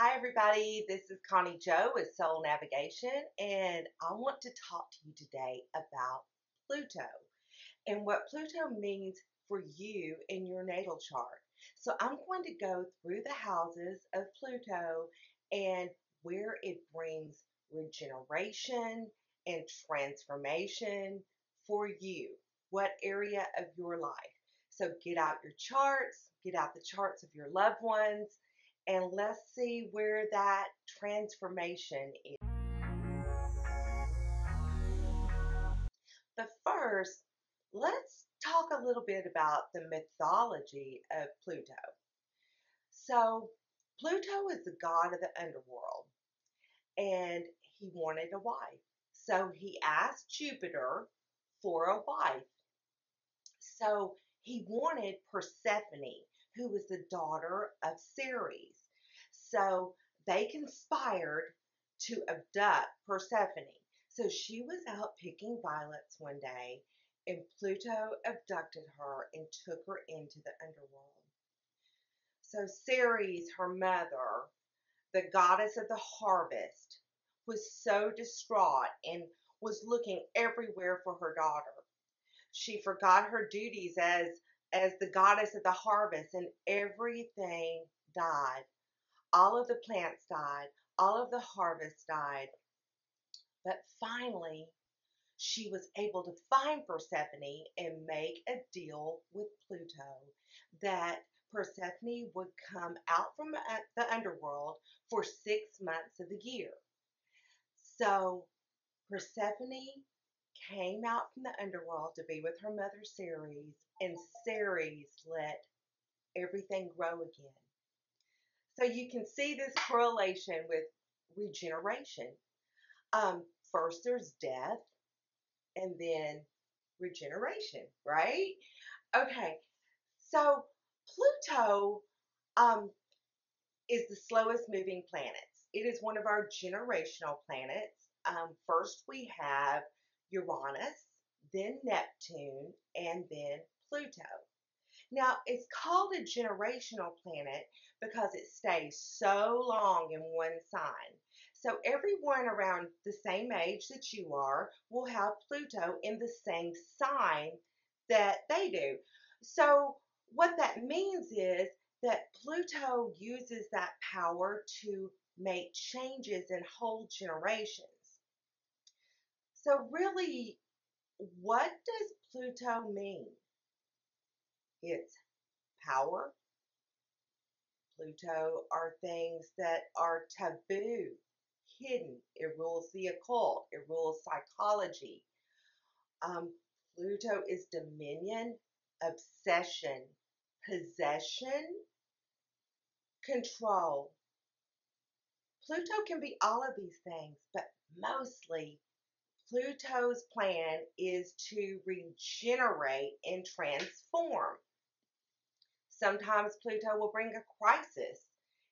Hi, everybody. This is Connie Jo with Soul Navigation, and I want to talk to you today about Pluto and what Pluto means for you in your natal chart. So, I'm going to go through the houses of Pluto and where it brings regeneration and transformation for you. What area of your life? So, get out your charts, get out the charts of your loved ones, and let's see where that transformation is. But first, let's talk a little bit about the mythology of Pluto. So, Pluto is the god of the underworld, and he wanted a wife. So, he asked Jupiter for a wife. So, he wanted Persephone, who was the daughter of Ceres. So they conspired to abduct Persephone. So she was out picking violets one day, and Pluto abducted her and took her into the underworld. So Ceres, her mother, the goddess of the harvest, was so distraught and was looking everywhere for her daughter. She forgot her duties as the goddess of the harvest, and everything died. All of the plants died, all of the harvest died. But finally, she was able to find Persephone and make a deal with Pluto that Persephone would come out from the underworld for 6 months of the year. So Persephone came out from the underworld to be with her mother Ceres, and Ceres let everything grow again. So you can see this correlation with regeneration. First there's death and then regeneration, right? Okay, so Pluto um, is the slowest moving planet. It is one of our generational planets. First we have Uranus, then Neptune, and then Pluto. Now, it's called a generational planet because it stays so long in one sign. So, everyone around the same age that you are will have Pluto in the same sign that they do. So, what that means is that Pluto uses that power to make changes in whole generations. So, really, what does Pluto mean? It's power. Pluto are things that are taboo, hidden. It rules the occult. It rules psychology. Pluto is dominion, obsession, possession, control. Pluto can be all of these things, but mostly Pluto's plan is to regenerate and transform. Sometimes Pluto will bring a crisis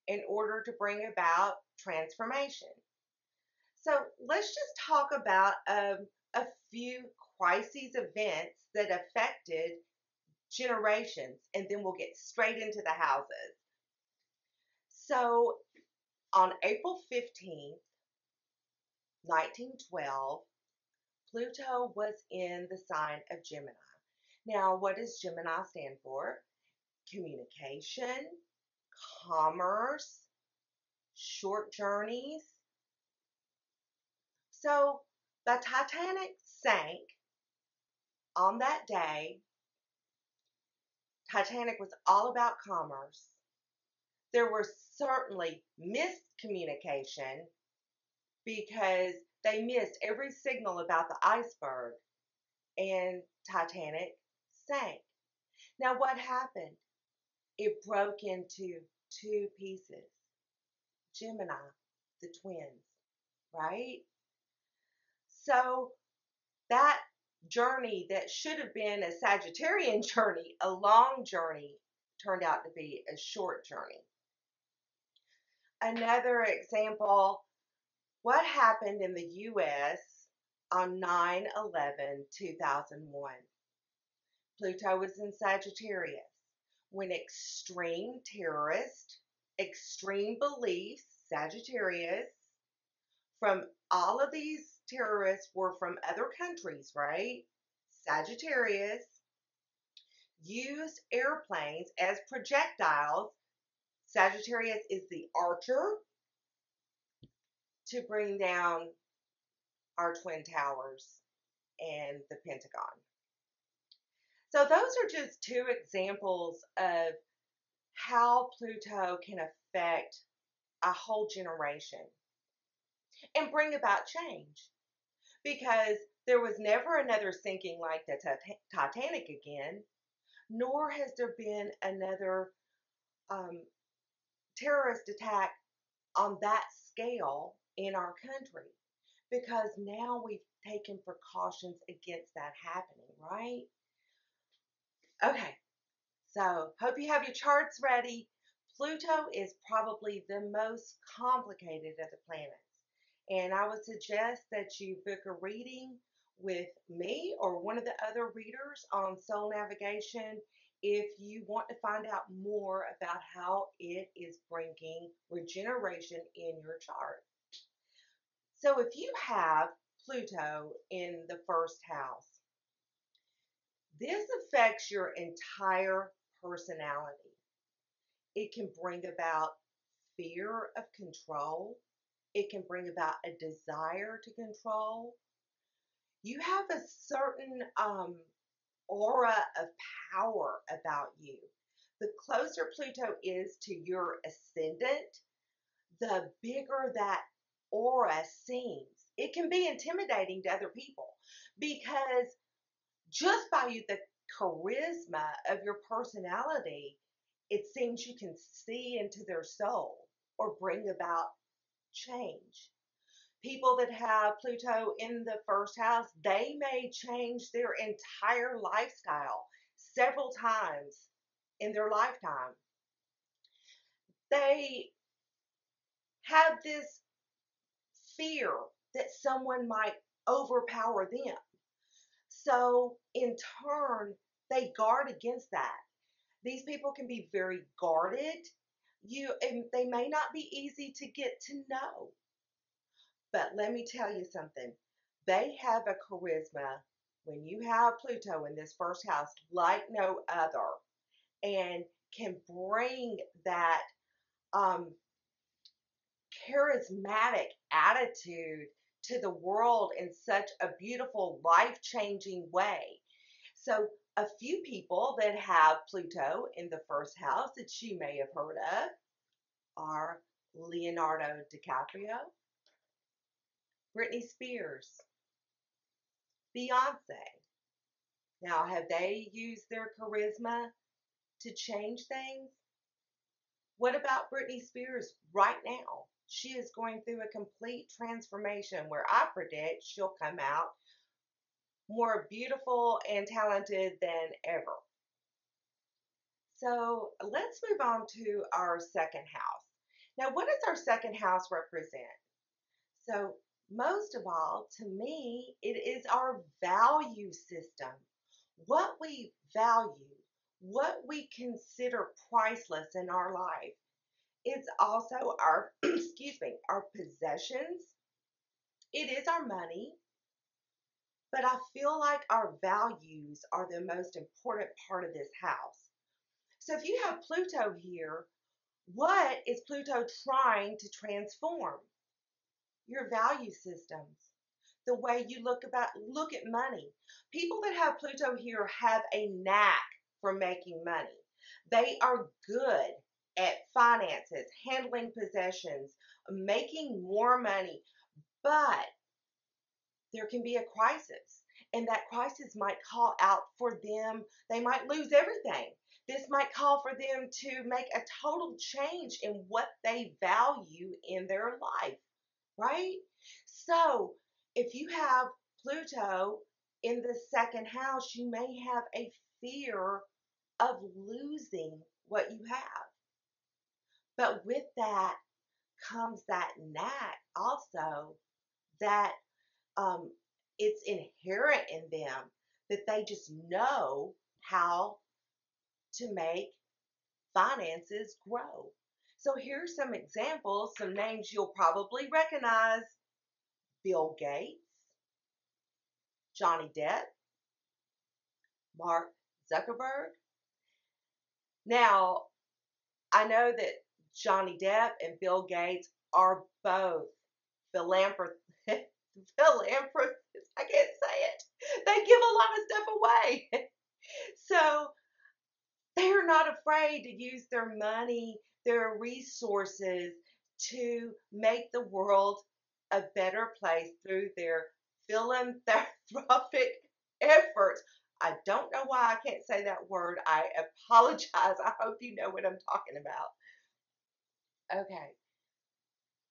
in order to bring about transformation. So let's just talk about a few crises events that affected generations, and then we'll get straight into the houses. So on April 15th, 1912, Pluto was in the sign of Gemini. Now, what does Gemini stand for? Communication, commerce, short journeys. So the Titanic sank on that day. Titanic was all about commerce. There was certainly miscommunication because they missed every signal about the iceberg, and Titanic sank. Now what happened? It broke into two pieces. Gemini, the twins, right? So that journey that should have been a Sagittarian journey, a long journey, turned out to be a short journey. Another example, what happened in the U.S. on 9/11/2001? Pluto was in Sagittarius when extreme terrorists, extreme beliefs, Sagittarius. From all of these terrorists were from other countries, right? Sagittarius used airplanes as projectiles. Sagittarius is the archer to bring down our Twin Towers and the Pentagon. So those are just two examples of how Pluto can affect a whole generation and bring about change. Because there was never another sinking like the Titanic again, nor has there been another terrorist attack on that scale in our country. Because now we've taken precautions against that happening, right? Okay, so hope you have your charts ready. Pluto is probably the most complicated of the planets. And I would suggest that you book a reading with me or one of the other readers on soul navigation if you want to find out more about how it is bringing regeneration in your chart. So if you have Pluto in the first house, this affects your entire personality. It can bring about fear of control. It can bring about a desire to control. You have a certain aura of power about you. The closer Pluto is to your ascendant, the bigger that aura seems. It can be intimidating to other people because just by the charisma of your personality, it seems you can see into their soul or bring about change. People that have Pluto in the first house, they may change their entire lifestyle several times in their lifetime. They have this fear that someone might overpower them. So, in turn, they guard against that. These people can be very guarded. And they may not be easy to get to know. But let me tell you something. They have a charisma when you have Pluto in this first house like no other, and can bring that charismatic attitude to the world in such a beautiful, life-changing way. So a few people that have Pluto in the first house that you may have heard of are Leonardo DiCaprio, Britney Spears, Beyonce. Now, have they used their charisma to change things? What about Britney Spears right now? She is going through a complete transformation where I predict she'll come out more beautiful and talented than ever. So let's move on to our second house. Now, what does our second house represent? So, most of all, to me, it is our value system. What we value, what we consider priceless in our life. It's also our, excuse me, our possessions. It is our money. But I feel like our values are the most important part of this house. So if you have Pluto here, what is Pluto trying to transform? Your value systems, the way you look at money. People that have Pluto here have a knack for making money. They are good at finances, handling possessions, making more money, but there can be a crisis. And that crisis might call out for them. They might lose everything. This might call for them to make a total change in what they value in their life, right? So, if you have Pluto in the second house, you may have a fear of losing what you have. But with that comes that knack also that it's inherent in them that they just know how to make finances grow. So here's some examples, some names you'll probably recognize: Bill Gates, Johnny Depp, Mark Zuckerberg. Now, I know that Johnny Depp and Bill Gates are both philanthropists. Philanthropists. I can't say it. They give a lot of stuff away. So they're not afraid to use their money, their resources to make the world a better place through their philanthropic efforts. I don't know why I can't say that word. I apologize. I hope you know what I'm talking about. Okay.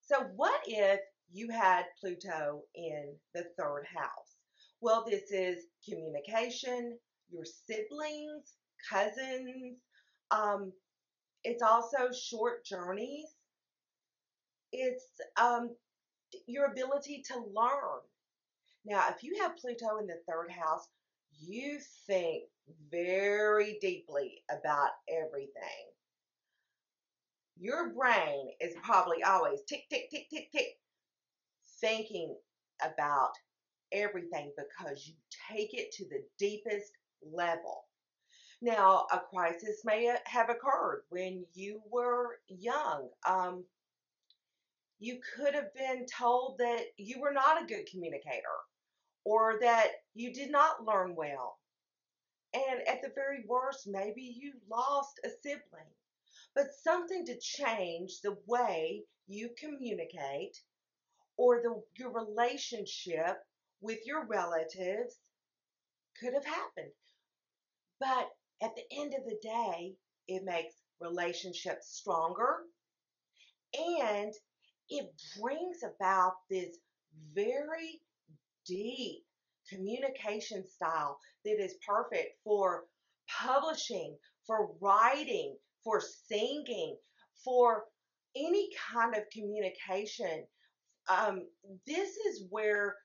So what if you had Pluto in the third house? Well, this is communication, your siblings, cousins. Um, it's also short journeys. It's your ability to learn. Now, if you have Pluto in the third house, you think very deeply about everything. Your brain is probably always tick, tick, tick, tick, tick, thinking about everything because you take it to the deepest level. Now, a crisis may have occurred when you were young. You could have been told that you were not a good communicator or that you did not learn well. And at the very worst, maybe you lost a sibling. But something to change the way you communicate or your relationship with your relatives could have happened. But at the end of the day, it makes relationships stronger and it brings about this very deep communication style that is perfect for publishing, for writing, for singing, for any kind of communication. Um, this is where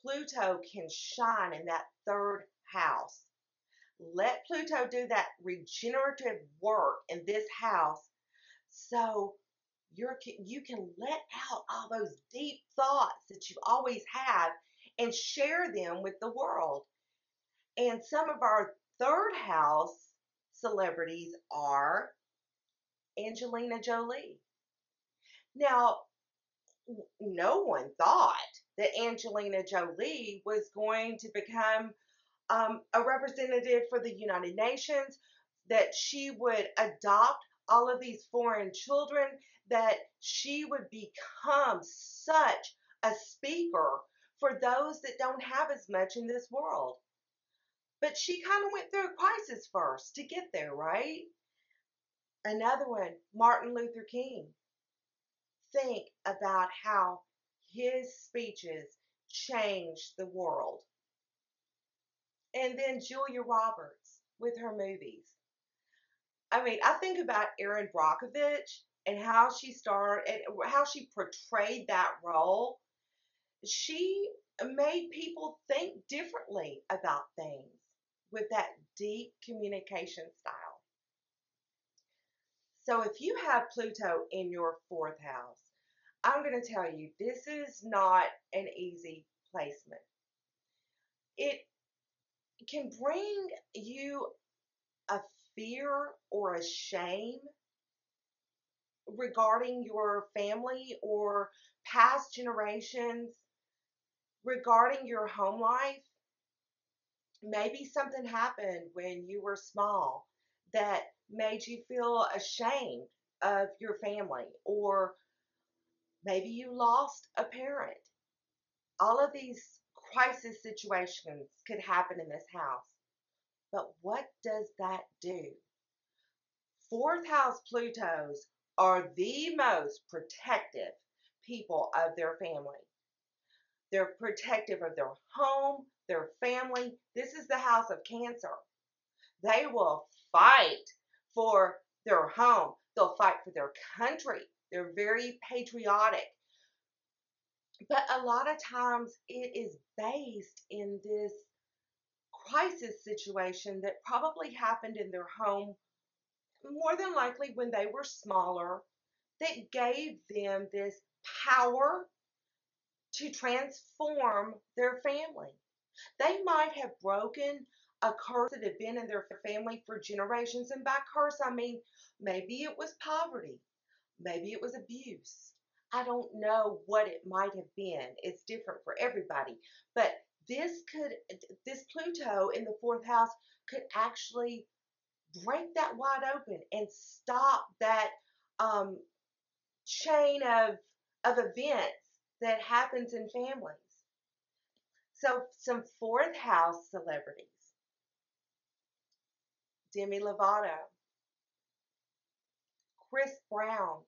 Pluto can shine in that third house. Let Pluto do that regenerative work in this house so you can let out all those deep thoughts that you always have and share them with the world. And some of our third house celebrities are Angelina Jolie. Now, no one thought that Angelina Jolie was going to become a representative for the United Nations, that she would adopt all of these foreign children, that she would become such a speaker for those that don't have as much in this world. But she kind of went through a crisis first to get there, right? Another one, Martin Luther King. Think about how his speeches changed the world. And then Julia Roberts with her movies. I mean, I think about Erin Brockovich and how she started and how she portrayed that role. She made people think differently about things with that deep communication style. So if you have Pluto in your fourth house, I'm going to tell you this is not an easy placement. It can bring you a fear or a shame regarding your family or past generations, regarding your home life. Maybe something happened when you were small that made you feel ashamed of your family, or maybe you lost a parent. All of these crisis situations could happen in this house. But what does that do? Fourth house Plutos are the most protective people of their family. They're protective of their home, their family. This is the house of Cancer. They will fight for their home. They'll fight for their country. They're very patriotic. But a lot of times it is based in this crisis situation that probably happened in their home, more than likely when they were smaller, that gave them this power to transform their family. They might have broken a curse that had been in their family for generations. And by curse, I mean maybe it was poverty, maybe it was abuse. I don't know what it might have been. It's different for everybody. But this Pluto in the fourth house could actually break that wide open and stop that um, chain of events that happens in families. So some fourth house celebrities: Demi Lovato, Chris Brown,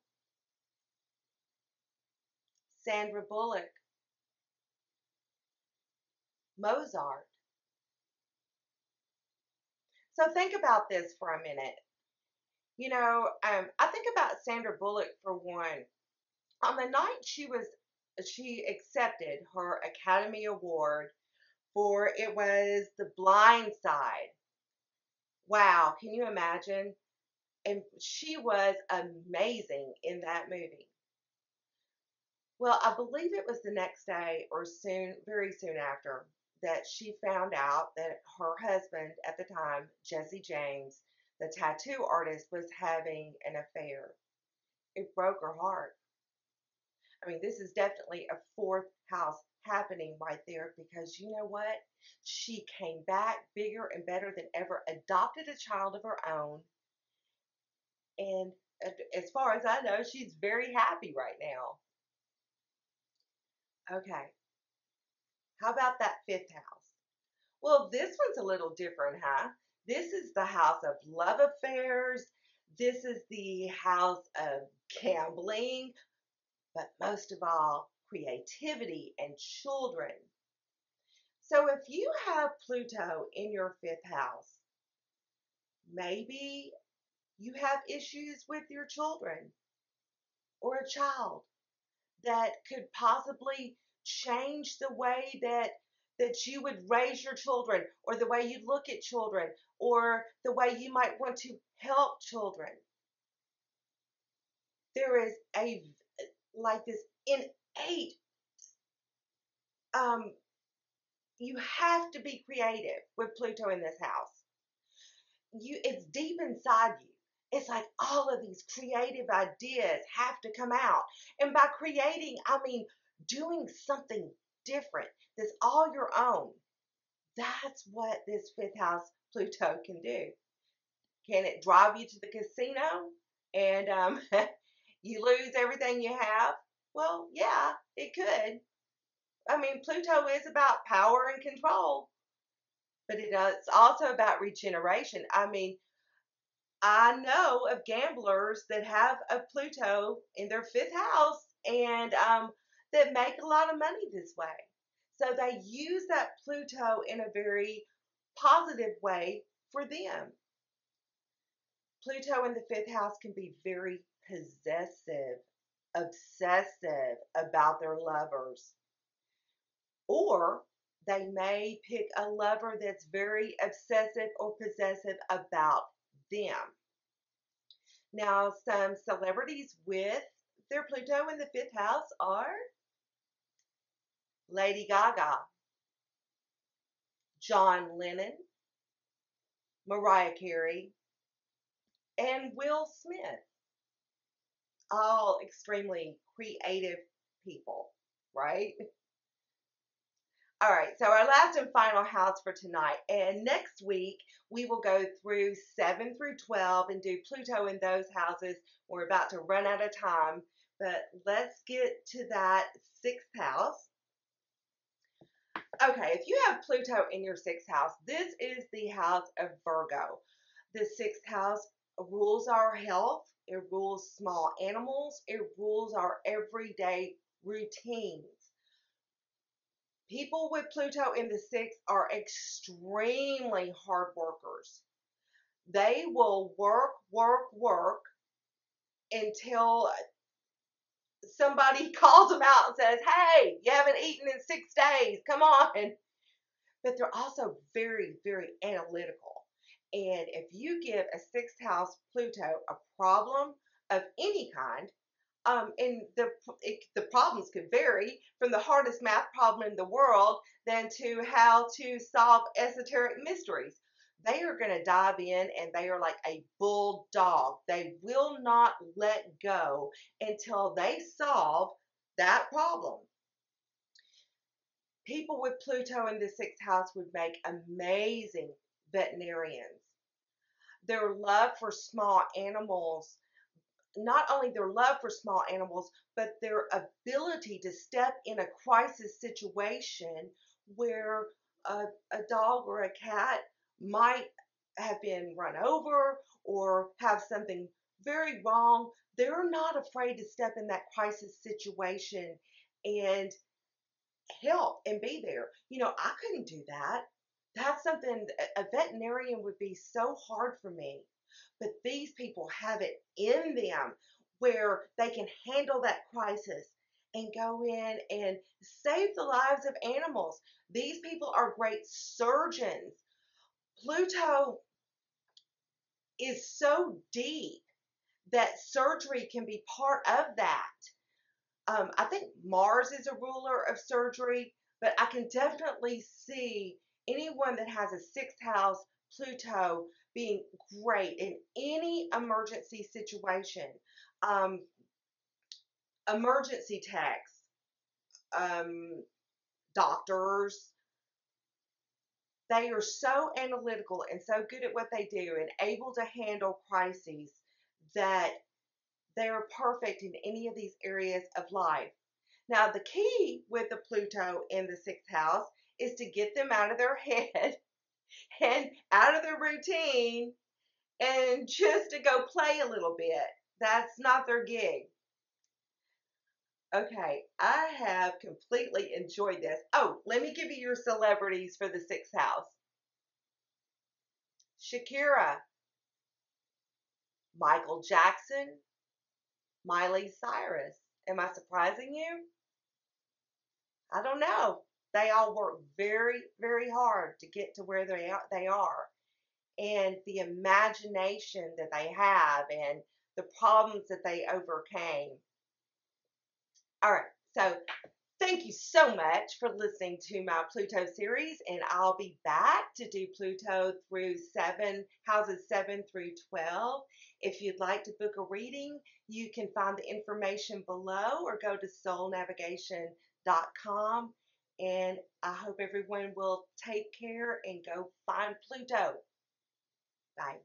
Sandra Bullock, Mozart. So think about this for a minute. I think about Sandra Bullock for one. On the night she accepted her Academy Award for it was The Blind Side. Wow, can you imagine? And she was amazing in that movie. Well, I believe it was the next day or very soon after, that she found out that her husband at the time, Jesse James, the tattoo artist, was having an affair. It broke her heart. I mean, this is definitely a fourth house happening right there, because you know what? She came back bigger and better than ever, adopted a child of her own, and as far as I know, she's very happy right now. Okay, how about that fifth house? Well, this one's a little different, huh? This is the house of love affairs. This is the house of gambling, but most of all, creativity and children. So if you have Pluto in your fifth house, maybe you have issues with your children or a child that could possibly change the way that you would raise your children, or the way you look at children, or the way you might want to help children. There is a like this innate um you have to be creative with Pluto in this house. It's deep inside you. It's like all of these creative ideas have to come out. And by creating, I mean doing something different that's all your own. That's what this fifth house Pluto can do. Can it drive you to the casino and you lose everything you have? Well, yeah, it could. I mean, Pluto is about power and control, but it's also about regeneration. I mean, I know of gamblers that have a Pluto in their fifth house, and that make a lot of money this way. So they use that Pluto in a very positive way for them. Pluto in the fifth house can be very possessive, obsessive about their lovers, or they may pick a lover that's very obsessive or possessive about them. Now, some celebrities with their Pluto in the fifth house are Lady Gaga, John Lennon, Mariah Carey, and Will Smith. All extremely creative people, right? All right, so our last and final house for tonight. And next week, we will go through 7 through 12 and do Pluto in those houses. We're about to run out of time, but let's get to that sixth house. Okay, if you have Pluto in your sixth house, this is the house of Virgo. The sixth house rules our health, it rules small animals, it rules our everyday routines. People with Pluto in the sixth are extremely hard workers. They will work, work, work until somebody calls them out and says, "Hey, you haven't eaten in 6 days. Come on." But they're also very, very analytical. And if you give a sixth house Pluto a problem of any kind, And the problems could vary from the hardest math problem in the world than to how to solve esoteric mysteries. They are going to dive in and they are like a bulldog. They will not let go until they solve that problem. People with Pluto in the sixth house would make amazing veterinarians. Their love for small animals, not only their love for small animals, but their ability to step in a crisis situation where a dog or a cat might have been run over or have something very wrong. They're not afraid to step in that crisis situation and help and be there. I couldn't do that. That's something a veterinarian would be so hard for me. But these people have it in them where they can handle that crisis and go in and save the lives of animals. These people are great surgeons. Pluto is so deep that surgery can be part of that. I think Mars is a ruler of surgery, but I can definitely see anyone that has a sixth house Pluto being great in any emergency situation. Um, Emergency techs, um, doctors, they are so analytical and so good at what they do and able to handle crises that they're perfect in any of these areas of life. Now, the key with the Pluto in the sixth house is to get them out of their head and out of their routine and just to go play a little bit. That's not their gig. Okay, I have completely enjoyed this. Oh, let me give you your celebrities for the sixth house. Shakira, Michael Jackson, Miley Cyrus. Am I surprising you? I don't know. They all work very, very hard to get to where they are. And the imagination that they have and the problems that they overcame. All right. So thank you so much for listening to my Pluto series, and I'll be back to do Pluto through houses 7 through 12. If you'd like to book a reading, you can find the information below or go to soulnavigation.com. And I hope everyone will take care and go find Pluto. Bye.